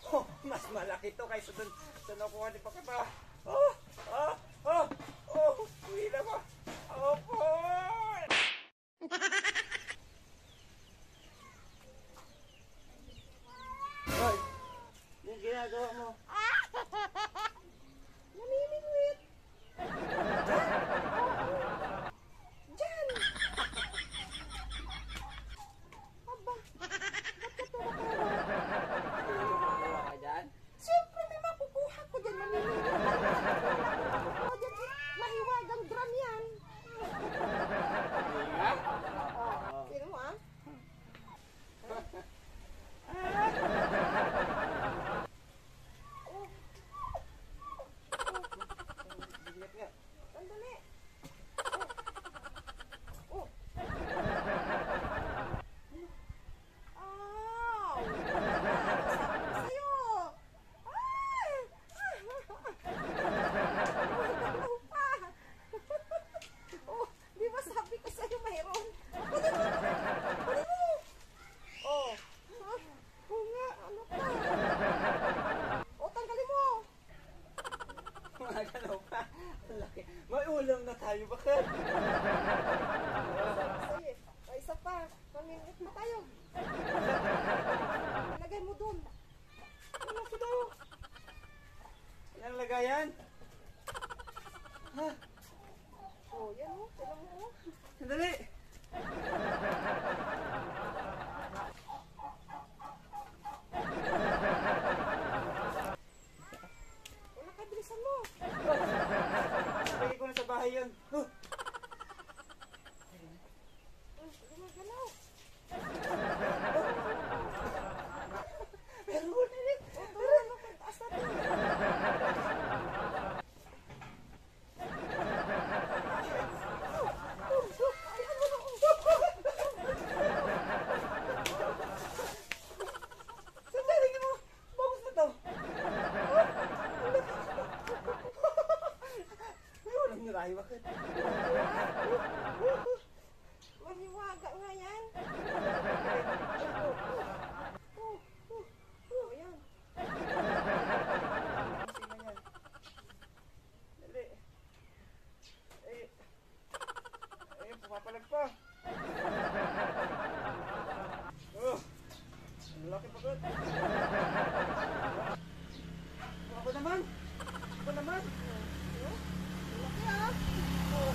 Oh, mas malaki to kaysa dun sa nakuha ni Pakita. Oh, oh, oh, oh, uwi na ko. Opo! Hoy, yung ginagawa mo? Namimingwit. Diyan! Aba, ba't ka tumatawa? Ginagawa ka dyan? Siyempre may makukuha ko dyan. Namimingwit. Makukuha dyan eh. Mahiwagang drum yan. Ha? Sino mo ah? Bigat nga. Sandali. Oh. Ow! Sabi ko sa'yo. Ay! Dalaw pa. Oh, di ba sabi ko sa'yo mayroon? Kunin mo! Kunin mo! Oh. Oo nga, ano pa? Oh, tanggalin mo! Mga galaw pa. Ang laki. May ulam na tayo, bakit? Sige, o isa pa. Pamingit mo tayo. Lagay mo dun. Ano ko daw? Yan lagayan? Ha? Oh, yan o. Tignan mo o. Sandali. Wala ka, bilisan mo. Lagay ko na sa bahay yun. Gumagalaw. Pero ulit. O, turuan mo. Pagtaas natin. Ayan mo na. Sandali mo. Bagus na to. May ulam na tayo, bakit? Mahiwaga nga yan. Oh, yan. Sino yan? Dali. Pumapalag pa. Oh, ang laki pa ko. Ako naman. Ako naman. Laki ah. Oh,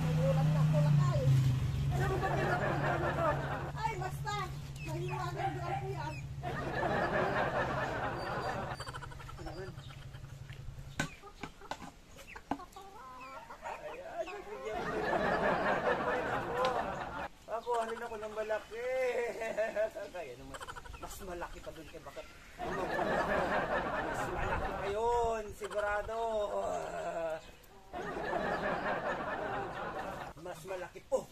nagulat na ako lakay. Saan ba kailangan ko? Ay, basta. Mahiwagang drum ko yan. Naman. Ayan, nagbigyan mo rin ako. Ako, halin ako ng malaki. Kaya naman, mas malaki pa dun kay Bakat. Mas malaki pa yun, sigurado. Mas malaki po.